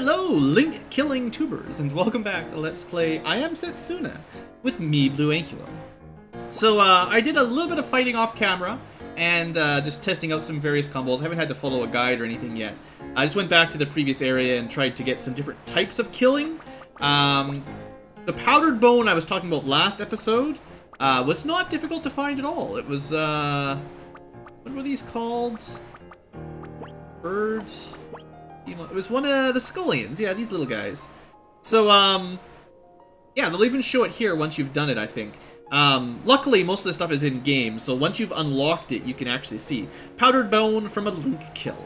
Hello, link-killing tubers, and welcome back to Let's Play I Am Setsuna with me, BlueAnkylo. So, I did a little bit of fighting off camera, and just testing out some various combos. I haven't had to follow a guide or anything yet. I just went back to the previous area and tried to get some different types of killing. The powdered bone I was talking about last episode was not difficult to find at all. It was, what were these called? Birds? It was one of the scullions, yeah, these little guys. So, yeah, they'll even show it here once you've done it, I think. Luckily, most of the stuff is in-game, so once you've unlocked it, you can actually see. Powdered bone from a link kill.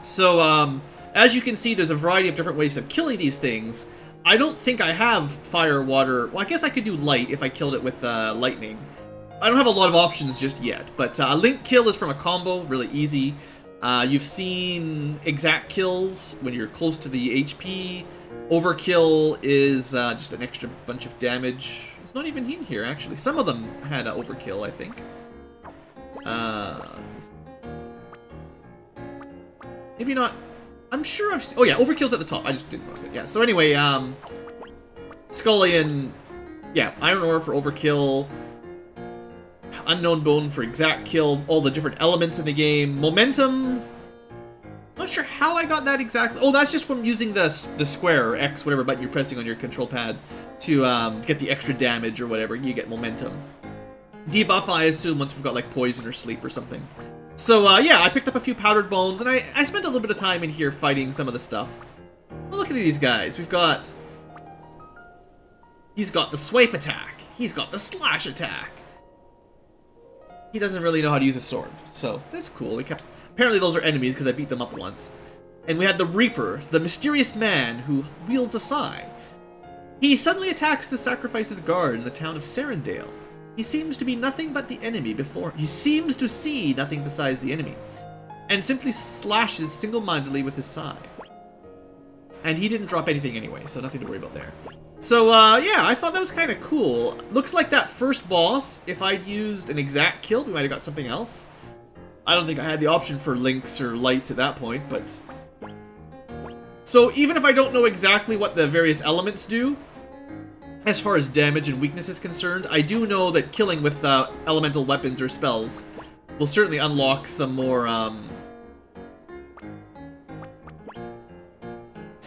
So, as you can see, there's a variety of different ways of killing these things. I don't think I have fire, water... Well, I guess I could do light if I killed it with lightning. I don't have a lot of options just yet, but a link kill is from a combo, really easy. You've seen exact kills when you're close to the HP. Overkill is just an extra bunch of damage. It's not even in here, actually. Some of them had overkill, I think. Maybe not. I'm sure I've seen... Oh yeah, overkill's at the top. I just didn't notice it. Yeah, so anyway, Scullion... Yeah, Iron Ore for overkill. Unknown Bone for exact kill, all the different elements in the game. Momentum, not sure how I got that exactly. Oh, that's just from using the square or X, whatever button you're pressing on your control pad to get the extra damage or whatever. You get momentum. Debuff, I assume, once we've got like poison or sleep or something. So yeah, I picked up a few powdered bones, and I spent a little bit of time in here fighting some of the stuff. Well, look at these guys. We've got... He's got the swipe attack. He's got the slash attack. He doesn't really know how to use a sword, so that's cool. Apparently those are enemies because I beat them up once. And we had the Reaper, the mysterious man who wields a sai. He suddenly attacks the sacrifice's guard in the town of Serendale. He seems to be nothing but the enemy before. He seems to see nothing besides the enemy, and simply slashes single-mindedly with his sai. And he didn't drop anything anyway, so nothing to worry about there. So, yeah, I thought that was kind of cool. Looks like that first boss, if I'd used an exact kill, we might have got something else. I don't think I had the option for links or lights at that point, but... So, even if I don't know exactly what the various elements do, as far as damage and weakness is concerned, I do know that killing with elemental weapons or spells will certainly unlock some more, I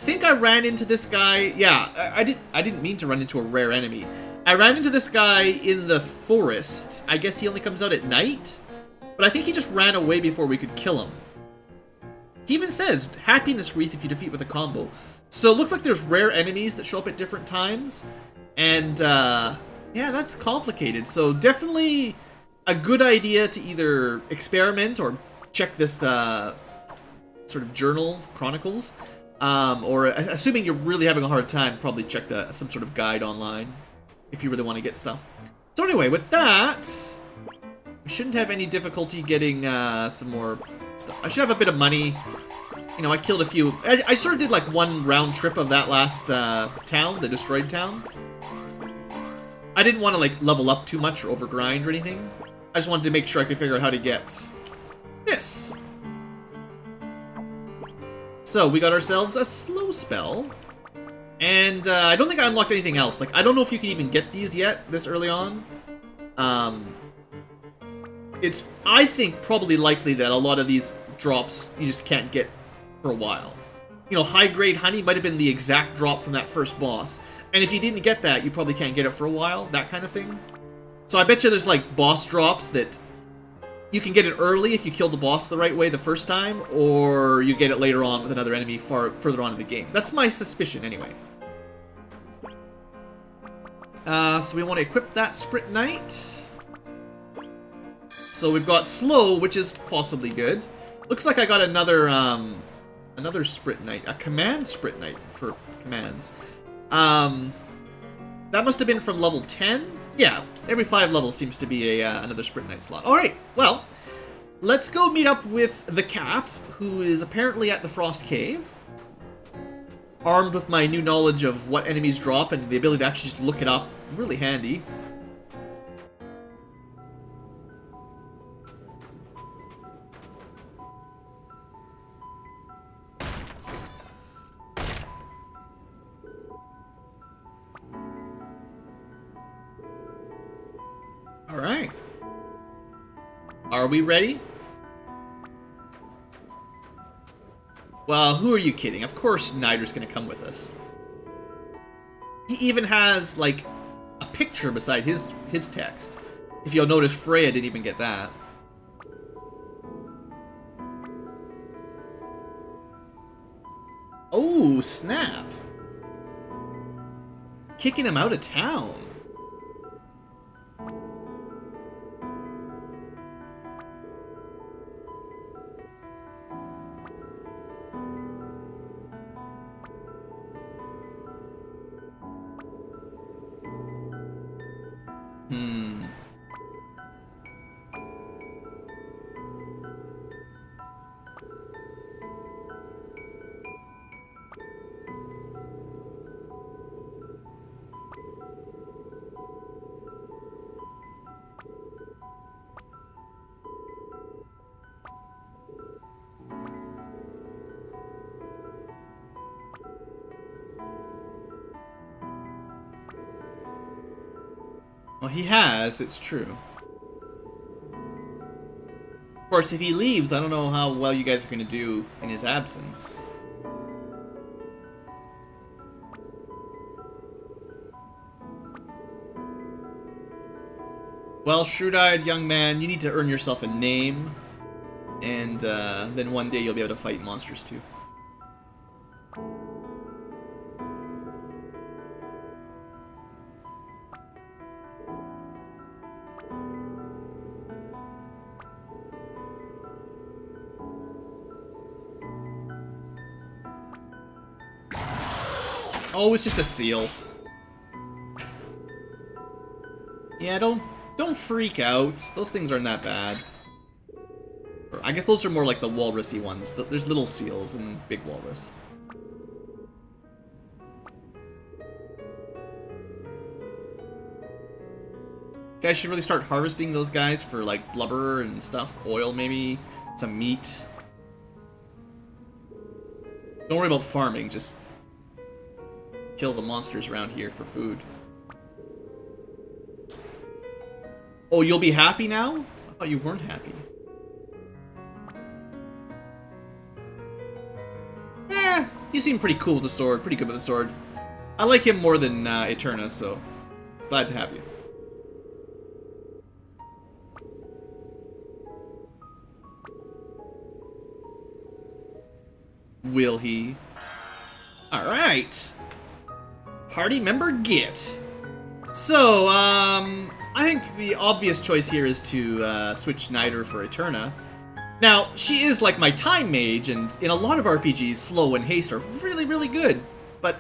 think I ran into this guy. Yeah, I didn't mean to run into a rare enemy. I ran into this guy in the forest. I guess he only comes out at night, but I think he just ran away before we could kill him. He even says happiness wreath if you defeat with a combo. So it looks like there's rare enemies that show up at different times, and yeah, that's complicated. So definitely a good idea to either experiment or check this sort of journal chronicles. Or assuming you're really having a hard time, probably check some sort of guide online if you really want to get stuff. So anyway, with that, we shouldn't have any difficulty getting some more stuff. I should have a bit of money. You know, I killed a few. I sort of did like one round trip of that last town, the destroyed town. I didn't want to like level up too much or overgrind or anything. I just wanted to make sure I could figure out how to get this. So, we got ourselves a slow spell, and I don't think I unlocked anything else. Like, I don't know if you can even get these yet, this early on. It's, I think, probably likely that a lot of these drops you just can't get for a while. You know, high-grade honey might have been the exact drop from that first boss, and if you didn't get that, you probably can't get it for a while, that kind of thing. So I bet you there's, like, boss drops that... You can get it early if you kill the boss the right way the first time, or you get it later on with another enemy further on in the game. That's my suspicion, anyway. So we want to equip that Sprit Knight. So we've got Slow, which is possibly good. Looks like I got another Sprit Knight, a Command Sprit Knight for commands. That must have been from level 10. Yeah, every 5 levels seems to be another Sprint Knight slot. Alright, well, let's go meet up with the Cap, who is apparently at the Frost Cave. Armed with my new knowledge of what enemies drop and the ability to actually just look it up. Really handy. Alright. Are we ready? Well, who are you kidding? Of course Nider's gonna come with us. He even has, like, a picture beside his text. If you'll notice, Freya didn't even get that. Oh, snap. Kicking him out of town. Well, he has, it's true. Of course, if he leaves, I don't know how well you guys are going to do in his absence. Well, shrewd-eyed young man, you need to earn yourself a name, and then one day you'll be able to fight monsters too. Oh, it's just a seal. Yeah, don't freak out. Those things aren't that bad. Or, I guess those are more like the walrusy ones. There's little seals and big walrus. You guys should really start harvesting those guys for like blubber and stuff. Oil maybe. Some meat. Don't worry about farming, just kill the monsters around here for food. Oh, you'll be happy now? I thought you weren't happy. You seem pretty cool with the sword, pretty good with the sword. I like him more than Eterna, so glad to have you. Will he? Alright. Party member get. So, I think the obvious choice here is to switch Nider for Eterna. Now, she is like my time mage, and in a lot of RPGs, slow and haste are really, really good. But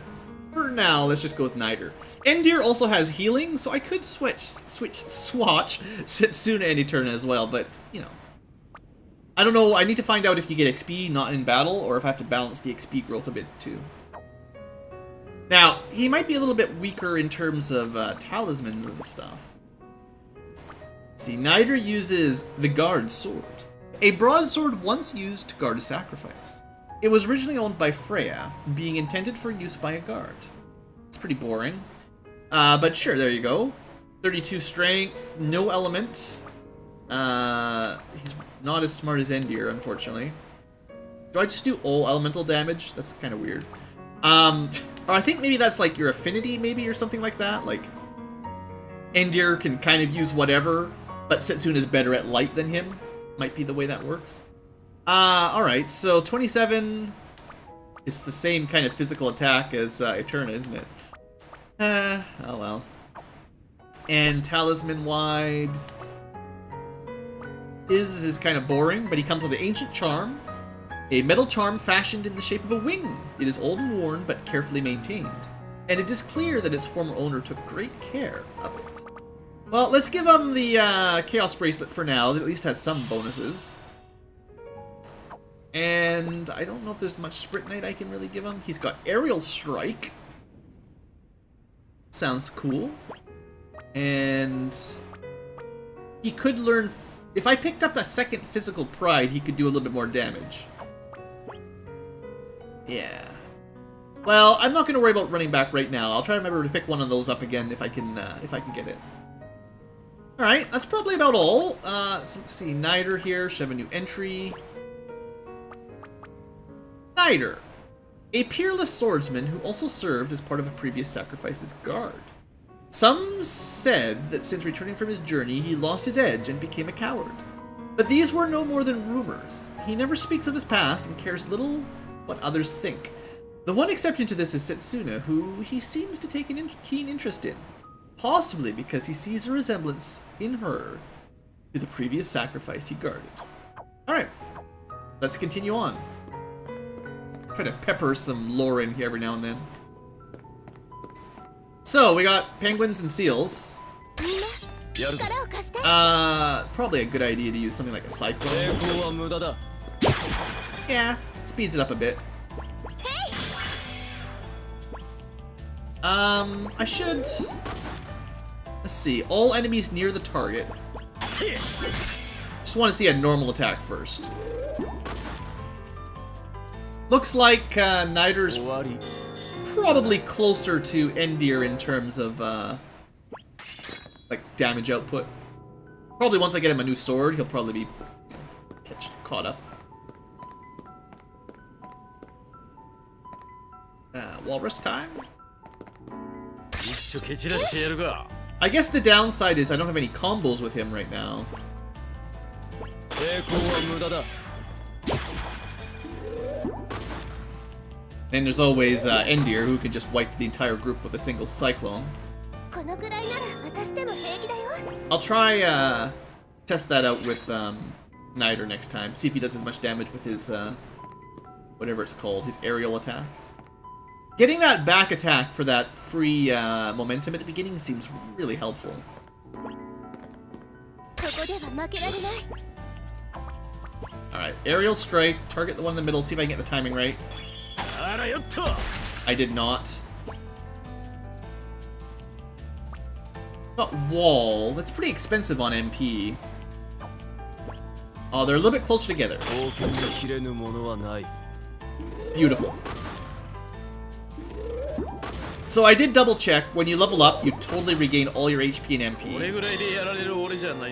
for now, let's just go with Nider. Endir also has healing, so I could swatch Setsuna and Eterna as well, but, you know. I don't know, I need to find out if you get XP not in battle, or if I have to balance the XP growth a bit too. Now, he might be a little bit weaker in terms of talismans and stuff. See, Nider uses the Guard Sword. A broadsword once used to guard a sacrifice. It was originally owned by Freya, being intended for use by a guard. It's pretty boring. But sure, there you go. 32 strength, no element. He's not as smart as Endir, unfortunately. Do I just do all elemental damage? That's kind of weird. Or I think maybe that's like your affinity, maybe, or something like that. Like, Endir can kind of use whatever, but Setsuna is better at light than him. Might be the way that works. Alright, so 27 is the same kind of physical attack as Eterna, isn't it? Oh well. And talisman-wide, his is kind of boring, but he comes with an ancient charm. A metal charm fashioned in the shape of a wing. It is old and worn, but carefully maintained. And it is clear that its former owner took great care of it. Well, let's give him the Chaos Bracelet for now. That at least has some bonuses. And I don't know if there's much Sprint Knight I can really give him. He's got Aerial Strike. Sounds cool. And he could learn... If I picked up a second Physical Pride, he could do a little bit more damage. Yeah. Well, I'm not going to worry about running back right now. I'll try to remember to pick one of those up again if I can get it. Alright, that's probably about all. So let's see, Nider here, should have a new entry. Nider, a peerless swordsman who also served as part of a previous sacrifice's guard. Some said that since returning from his journey, he lost his edge and became a coward. But these were no more than rumors. He never speaks of his past and cares little what others think. The one exception to this is Setsuna, who he seems to take a keen interest in. Possibly because he sees a resemblance in her to the previous sacrifice he guarded. Alright, let's continue on. Try to pepper some lore in here every now and then. So, we got penguins and seals. Probably a good idea to use something like a cyclone. Yeah, speeds it up a bit. I should... Let's see, all enemies near the target. Just want to see a normal attack first. Looks like Nider's probably closer to Endir in terms of like damage output. Probably once I get him a new sword, he'll probably be caught up. Walrus time. I guess the downside is I don't have any combos with him right now. And there's always Endir, who can just wipe the entire group with a single cyclone. I'll try test that out with Nider next time. See if he does as much damage with his whatever it's called, his aerial attack. Getting that back attack for that free momentum at the beginning seems really helpful. Alright, aerial strike, target the one in the middle, see if I can get the timing right. I did not. Got wall, that's pretty expensive on MP. Oh, they're a little bit closer together. Beautiful. So I did double check, when you level up, you totally regain all your HP and MP.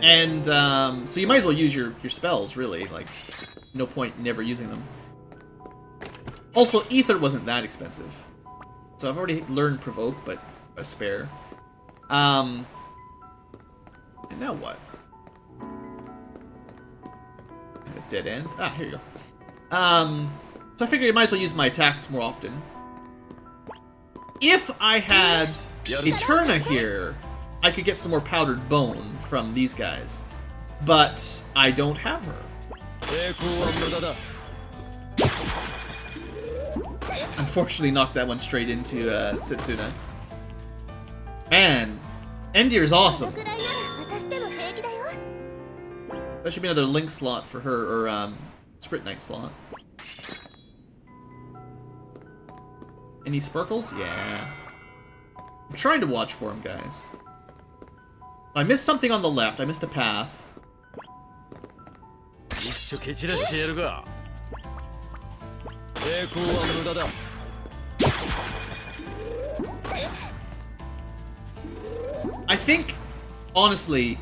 And, so you might as well use your spells, really. Like, no point never using them. Also, Ether wasn't that expensive. So I've already learned Provoke, but a spare. And now what? A dead end? Ah, here you go. So I figured I might as well use my attacks more often. If I had Eterna here, I could get some more powdered bone from these guys. But I don't have her. Unfortunately, knocked that one straight into Setsuna. Man, Endir is awesome. That should be another Link slot for her, or Sprint Knight slot. Any sparkles? Yeah. I'm trying to watch for him, guys. I missed something on the left. I missed a path. I think, honestly,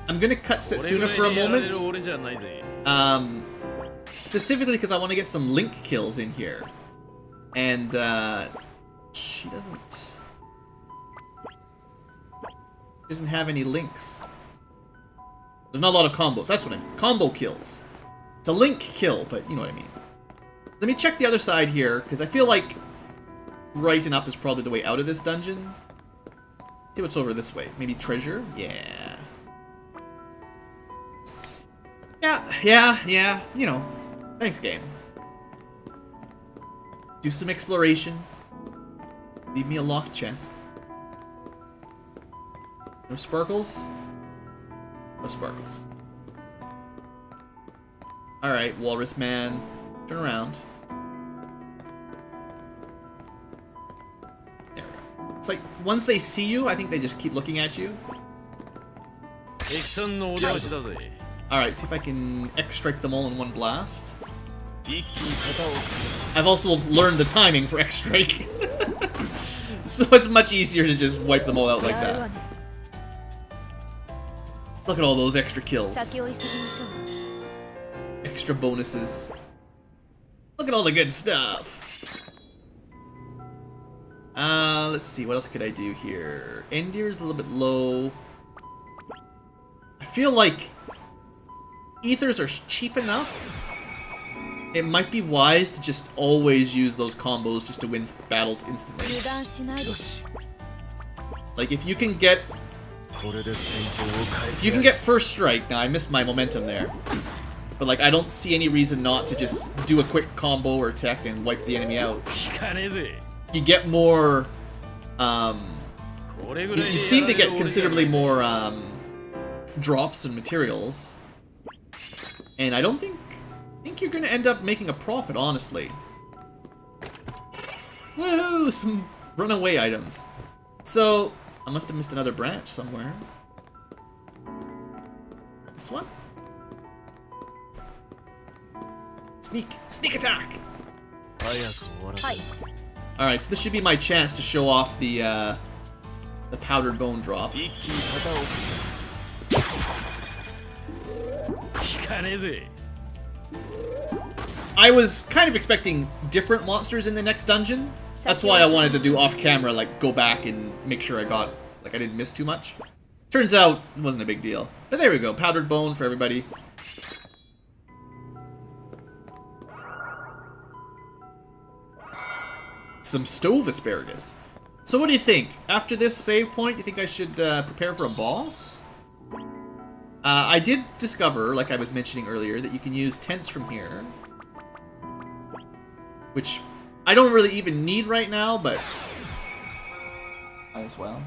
I'm gonna cut Setsuna for a moment. Specifically because I want to get some Link kills in here. And, she doesn't have any links. There's not a lot of combos. That's what I mean. Combo kills. It's a Link kill, but you know what I mean. Let me check the other side here, because I feel like right and up is probably the way out of this dungeon. See what's over this way. Maybe treasure? Yeah. Yeah. You know. Thanks, game. Do some exploration. Leave me a locked chest. No sparkles? No sparkles. Alright, Walrus Man. Turn around. There we go. It's like, once they see you, I think they just keep looking at you. Alright, see if I can X-strike them all in one blast. I've also learned the timing for X-strike. So it's much easier to just wipe them all out like that. Look at all those extra kills. Extra bonuses. Look at all the good stuff. Let's see, what else could I do here? Endear's a little bit low. I feel like ethers are cheap enough. It might be wise to just always use those combos just to win battles instantly. Like if you can get first strike, now I missed my momentum there. But like I don't see any reason not to just do a quick combo or tech and wipe the enemy out. You get more you seem to get considerably more drops and materials. And I don't think you're gonna end up making a profit, honestly. Woohoo! Some runaway items. So I must have missed another branch somewhere. This one? Sneak attack! Alright, so this should be my chance to show off the powdered bone drop. I was kind of expecting different monsters in the next dungeon. That's why I wanted to do off camera, like go back and make sure I didn't miss too much. Turns out it wasn't a big deal. But there we go, powdered bone for everybody. Some stove asparagus. So what do you think? After this save point, you think I should prepare for a boss? I did discover, like I was mentioning earlier, that you can use tents from here. Which I don't really even need right now, but might as well.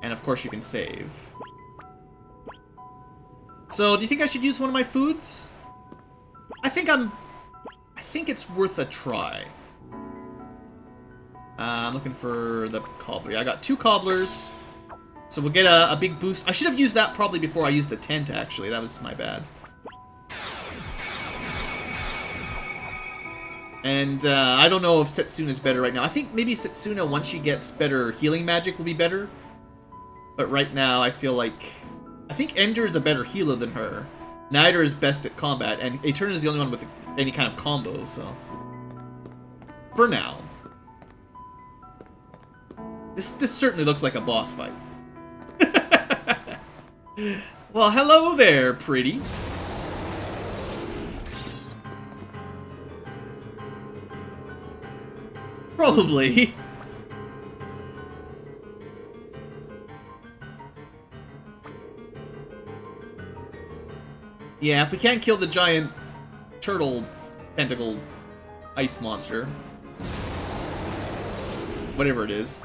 And of course you can save. So do you think I should use one of my foods? I think it's worth a try. I'm looking for the cobbler. I got 2 cobblers. So we'll get a big boost. I should have used that probably before I used the tent, actually. That was my bad. And I don't know if Setsuna is better right now. I think maybe Setsuna, once she gets better healing magic, will be better. But right now, I feel like... I think Ender is a better healer than her. Nidor is best at combat, and Eterna is the only one with any kind of combo, so... For now. This certainly looks like a boss fight. Well, hello there, pretty. Probably. Yeah, if we can't kill the giant turtle tentacle ice monster, whatever it is.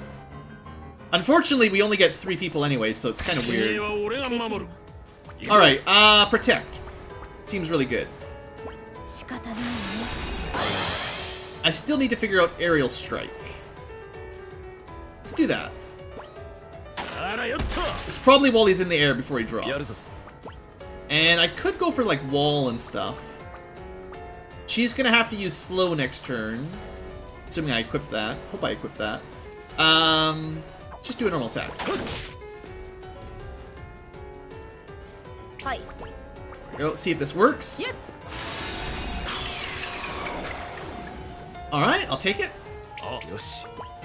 Unfortunately, we only get 3 people anyway, so it's kind of weird. Alright, protect. Seems really good. I still need to figure out aerial strike. Let's do that. It's probably while he's in the air before he drops. And I could go for like wall and stuff. She's gonna have to use slow next turn. Assuming I equipped that. Hope I equipped that. Just do a normal attack. Go see if this works. Yep. Alright, I'll take it.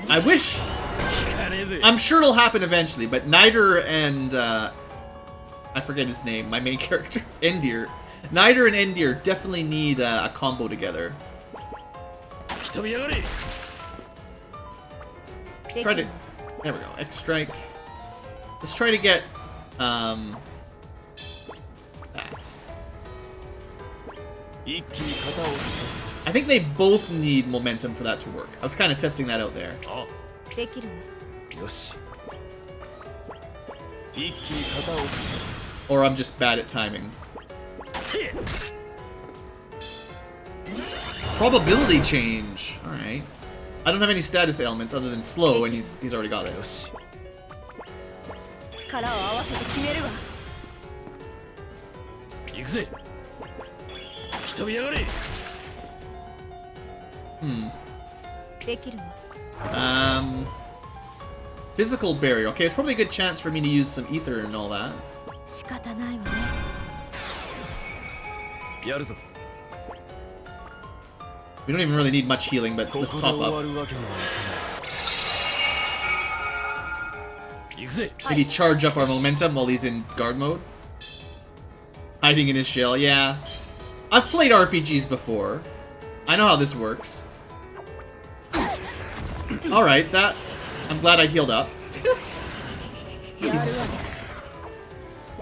I wish... I'm sure it'll happen eventually, but Nidor and... I forget his name, my main character. Endear. Nidor and Endear definitely need a combo together. Try to... There we go. X strike. Let's try to get that. I think they both need momentum for that to work. I was kind of testing that out there. Or I'm just bad at timing. Probability change. Alright. I don't have any status ailments other than slow, and he's already got it. Physical barrier. Okay, it's probably a good chance for me to use some ether and all that. We don't even really need much healing, but let's top up. Maybe charge up our momentum while he's in guard mode. Hiding in his shell, yeah. I've played RPGs before. I know how this works. Alright, that... I'm glad I healed up.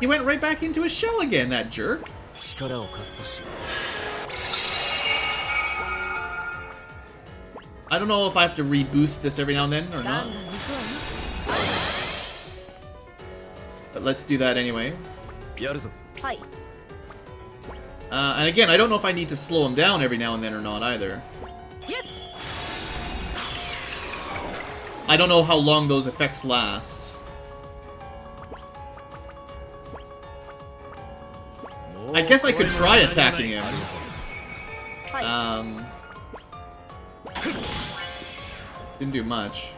He went right back into his shell again, that jerk. I don't know if I have to reboost this every now and then or not. But let's do that anyway. And again, I don't know if I need to slow him down every now and then or not either. I don't know how long those effects last. I guess I could try attacking him. Didn't do much.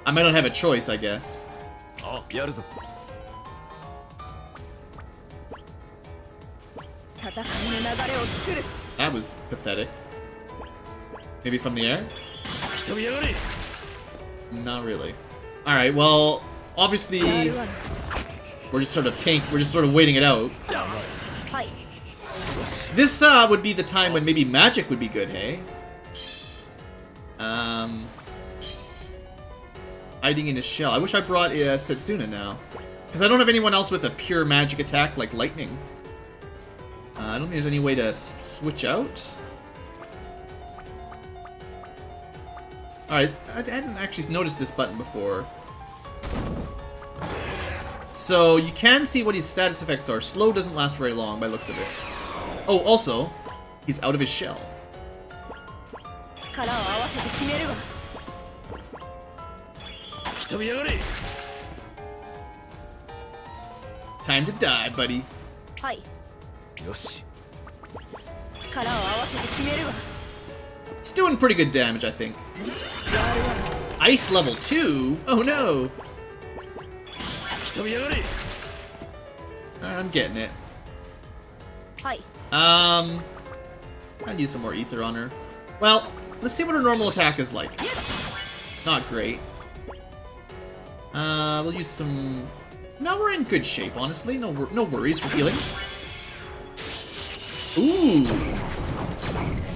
I might not have a choice, I guess. That was pathetic. Maybe from the air? Not really. Alright, well, obviously we're just sort of waiting it out. This would be the time when maybe magic would be good, hey? Hiding in his shell. I wish I brought Setsuna now. Because I don't have anyone else with a pure magic attack like lightning. I don't think there's any way to switch out. Alright, I hadn't actually noticed this button before. So, you can see what his status effects are. Slow doesn't last very long by looks of it. Oh, also, he's out of his shell. Time to die, buddy. It's doing pretty good damage, I think. Ice level 2? Oh no! I'm getting it. I'll use some more ether on her. Well, let's see what her normal attack is like. Not great. We'll use some... No, we're in good shape, honestly. No worries for healing. Ooh!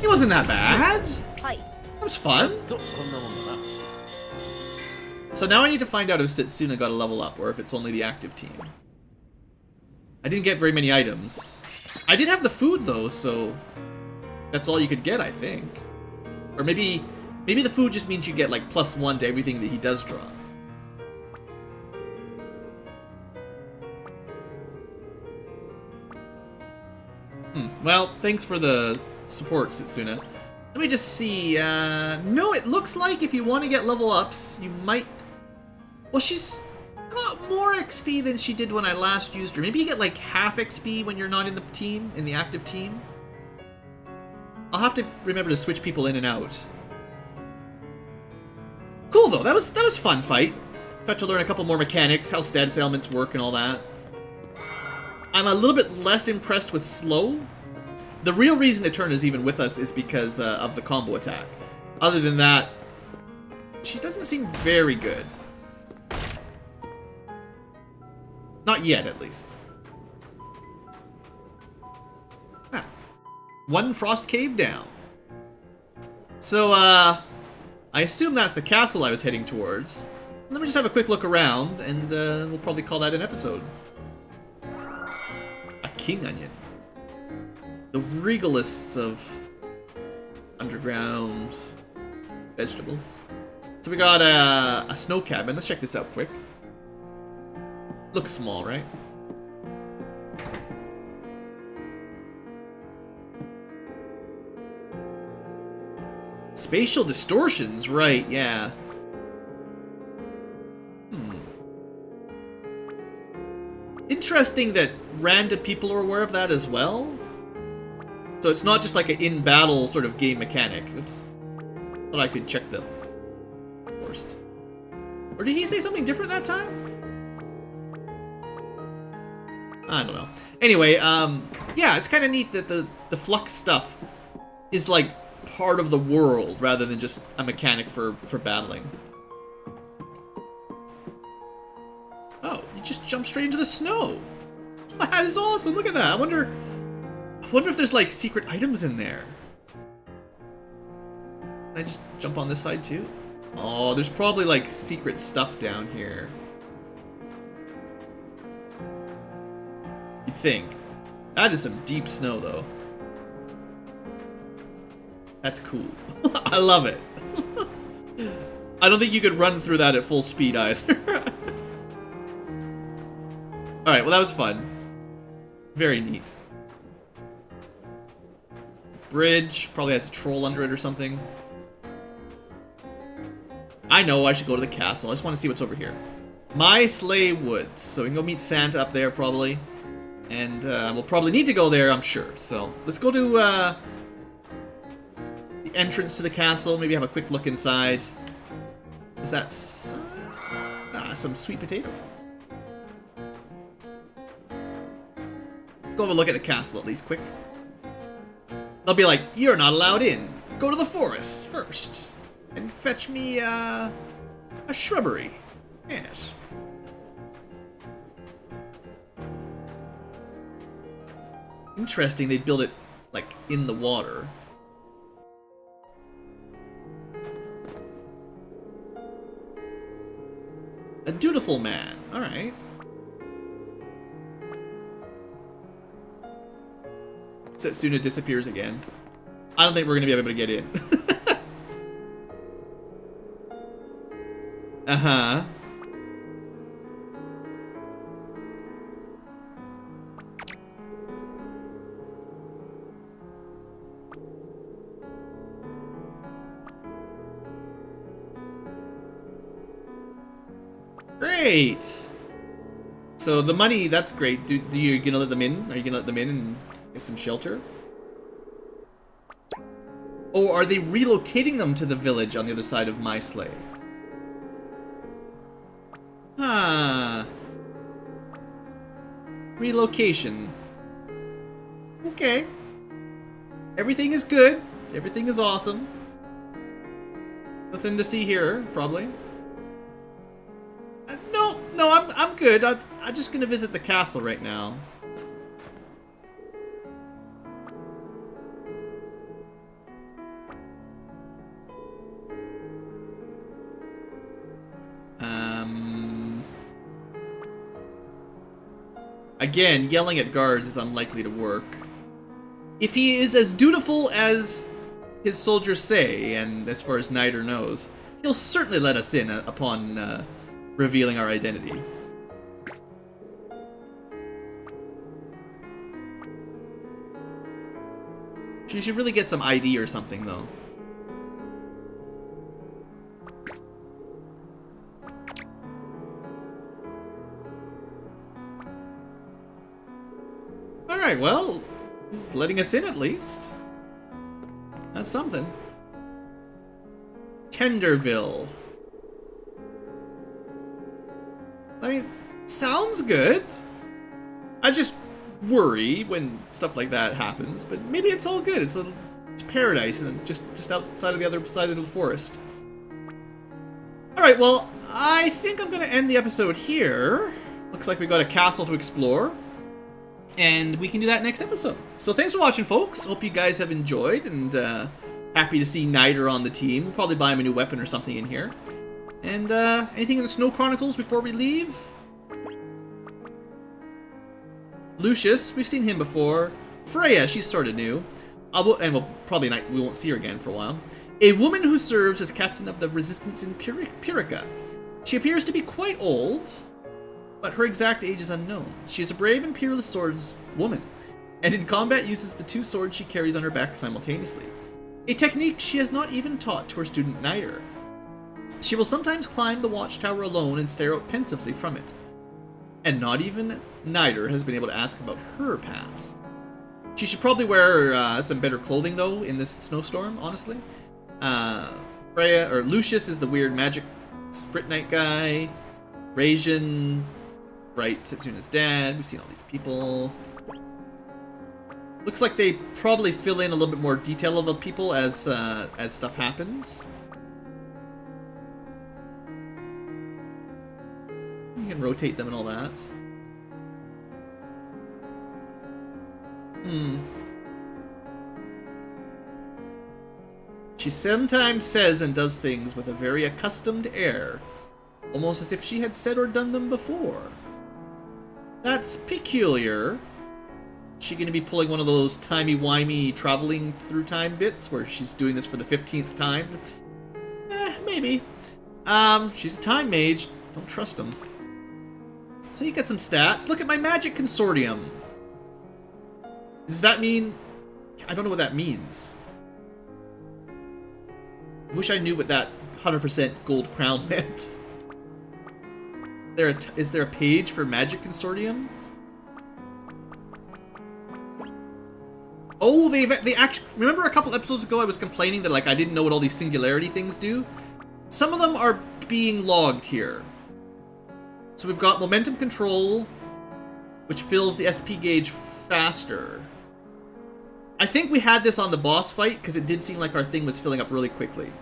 It wasn't that bad. That was fun. So now I need to find out if Setsuna got a level up, or if it's only the active team. I didn't get very many items. I did have the food, though, so... That's all you could get, I think. Or maybe the food just means you get, like, +1 to everything that he does drop. Well, thanks for the support, Setsuna. Let me just see, no, it looks like if you want to get level ups, you might... Well, she's got more XP than she did when I last used her. Maybe you get like half XP when you're not in the team, in the active team. I'll have to remember to switch people in and out. Cool though, that was fun fight. Got to learn a couple more mechanics, how status elements work and all that. I'm a little bit less impressed with slow. The real reason Eterna is even with us is because of the combo attack. Other than that, she doesn't seem very good. Not yet, at least. Ah. One frost cave down. So, I assume that's the castle I was heading towards. Let me just have a quick look around, and we'll probably call that an episode. A king onion. The regalists of underground vegetables. So we got a snow cabin. Let's check this out quick. Looks small, right? Spatial distortions, right, yeah. Interesting that random people are aware of that as well. So it's not just like an in-battle sort of game mechanic. Oops. Thought I could check the first. Or did he say something different that time? I don't know. Anyway, yeah, it's kind of neat that the flux stuff is like part of the world rather than just a mechanic for battling. Oh, you just jump straight into the snow. That is awesome. Look at that. I wonder if there's like secret items in there. Can I just jump on this side too? Oh, there's probably like secret stuff down here. You'd think. That is some deep snow though. That's cool. I love it. I don't think you could run through that at full speed either. Alright, well that was fun. Very neat. Bridge, probably has a troll under it or something. I know I should go to the castle. I just want to see what's over here. My Sleigh Woods. So we can go meet Santa up there probably. And we'll probably need to go there, I'm sure. So let's go to the entrance to the castle. Maybe have a quick look inside. Is that some sweet potato? Go have a look at the castle at least, quick. They'll be like, you're not allowed in. Go to the forest first. And fetch me a shrubbery. Yes. Interesting, they'd build it, like, in the water. A dutiful man. Alright. Setsuna disappears again. I don't think we're going to be able to get in. Uh-huh. Great! So the money, that's great. Do you gonna let them in? Are you gonna let them in and get some shelter? Or are they relocating them to the village on the other side of my sleigh? Huh. Relocation. Okay. Everything is good. Everything is awesome. Nothing to see here, probably. No, I'm good. I'm just gonna visit the castle right now. Again, yelling at guards is unlikely to work. If he is as dutiful as his soldiers say, and as far as Niter knows, he'll certainly let us in upon revealing our identity. She should really get some ID or something, though. Alright, well, he's letting us in at least. That's something. Tenderville. I mean, sounds good. I just worry when stuff like that happens, but maybe it's all good. It's paradise, and just outside of the other side of the forest. All right, well, I think I'm gonna end the episode here. Looks like we got a castle to explore, and we can do that next episode. So thanks for watching, folks. Hope you guys have enjoyed, and happy to see Niter on the team. We'll probably buy him a new weapon or something in here. And anything in the Snow Chronicles before we leave? Lucius, we've seen him before. Freya, she's sort of new. And we won't see her again for a while. A woman who serves as captain of the resistance in Purica. She appears to be quite old, but her exact age is unknown. She is a brave and peerless swordswoman, and in combat uses the two swords she carries on her back simultaneously. A technique she has not even taught to her student Niter. She will sometimes climb the watchtower alone and stare out pensively from it. And not even Niter has been able to ask about her past. She should probably wear some better clothing, though, in this snowstorm, honestly. Freya, or Lucius, is the weird magic Sprit Knight guy. Rajin, Right, Setsuna's dead. We've seen all these people. Looks like they probably fill in a little bit more detail of the people as stuff happens. You can rotate them and all that. She sometimes says and does things with a very accustomed air, almost as if she had said or done them before. That's peculiar. Is she going to be pulling one of those timey-wimey traveling through time bits where she's doing this for the 15th time? Maybe. She's a time mage. Don't trust them. So you get some stats. Look at my magic consortium. Does that mean... I don't know what that means. I wish I knew what that 100% gold crown meant. Is there a page for Magic Consortium? Oh, they actually... Remember a couple episodes ago I was complaining that like I didn't know what all these singularity things do? Some of them are being logged here. So we've got momentum control, which fills the SP gauge faster. I think we had this on the boss fight because it did seem like our thing was filling up really quickly.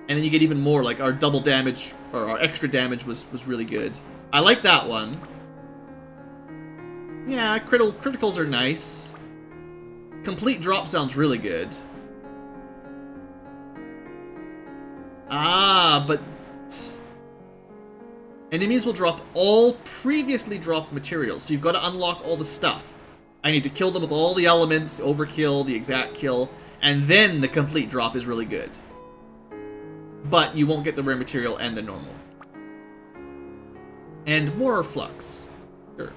And then you get even more, like our double damage, or our extra damage was really good. I like that one. Yeah, criticals are nice. Complete drop sounds really good. Ah, but... enemies will drop all previously dropped materials, so you've got to unlock all the stuff. I need to kill them with all the elements, overkill, the exact kill, and then the complete drop is really good. But you won't get the rare material and the normal. And more flux. Sure.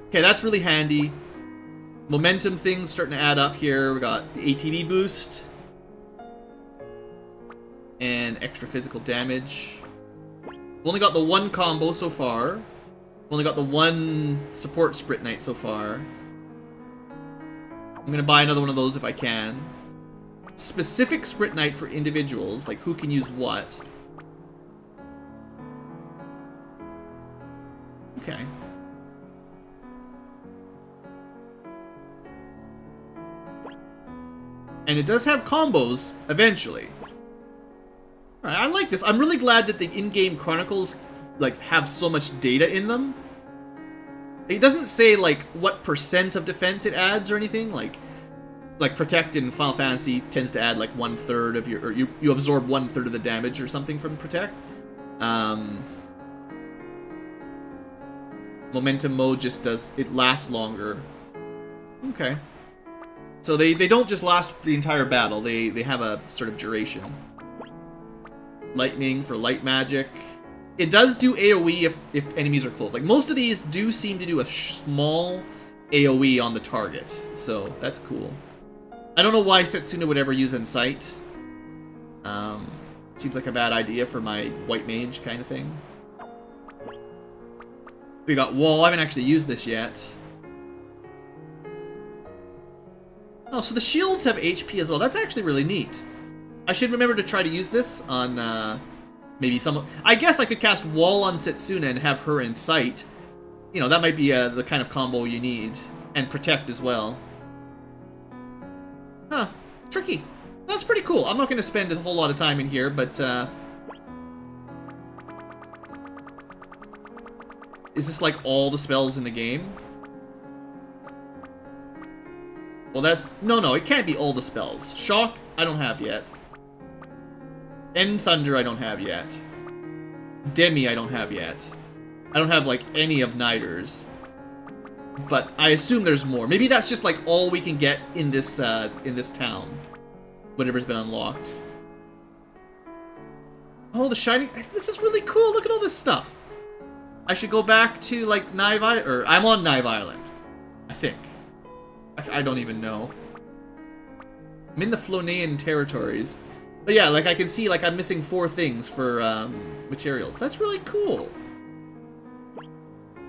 Okay, that's really handy. Momentum things starting to add up here. We got the ATB boost. And extra physical damage. We've only got the one combo so far. We've only got the one support Sprit Knight so far. I'm going to buy another one of those if I can. Specific Sprit Knight for individuals, like who can use what. Okay. And it does have combos eventually. Alright, I like this. I'm really glad that the in-game chronicles like have so much data in them. It doesn't say like what % of defense it adds or anything. Like Protect in Final Fantasy tends to add like 1/3 of your, or you absorb 1/3 of the damage or something from Protect. Momentum mode just does, it lasts longer. Okay. So they don't just last the entire battle, they have a sort of duration. Lightning for light magic. It does do AoE if enemies are close. Like most of these do seem to do a small AoE on the target, so that's cool. I don't know why Setsuna would ever use Insight. Seems like a bad idea for my white mage kind of thing. We got Wall. I haven't actually used this yet. Oh, so the shields have HP as well. That's actually really neat. I should remember to try to use this on maybe someone. I guess I could cast Wall on Setsuna and have her Insight. You know, that might be the kind of combo you need. And Protect as well. Huh. Tricky. That's pretty cool. I'm not going to spend a whole lot of time in here, but... is this like all the spells in the game? Well, that's... No, it can't be all the spells. Shock, I don't have yet. End Thunder, I don't have yet. Demi, I don't have yet. I don't have, like, any of Niders. But I assume there's more. Maybe that's just like all we can get in this town. Whatever's been unlocked. Oh, the Shining... This is really cool. Look at all this stuff. I should go back to, like, Knive Island... Or, I'm on Knive Island. I think. I don't even know. I'm in the Flonian territories. But yeah, like, I can see, like, I'm missing 4 things for, materials. That's really cool.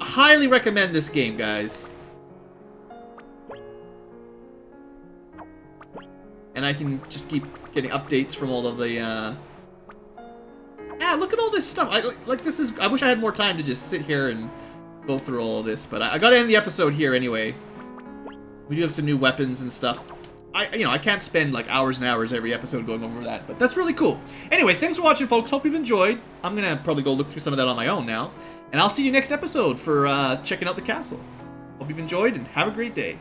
I highly recommend this game, guys. And I can just keep getting updates from all of the, yeah, look at all this stuff. This is. I wish I had more time to just sit here and go through all of this, but I gotta end the episode here anyway. We do have some new weapons and stuff. I can't spend like hours and hours every episode going over that, but that's really cool. Anyway, thanks for watching, folks. Hope you've enjoyed. I'm gonna probably go look through some of that on my own now, and I'll see you next episode for checking out the castle. Hope you've enjoyed and have a great day.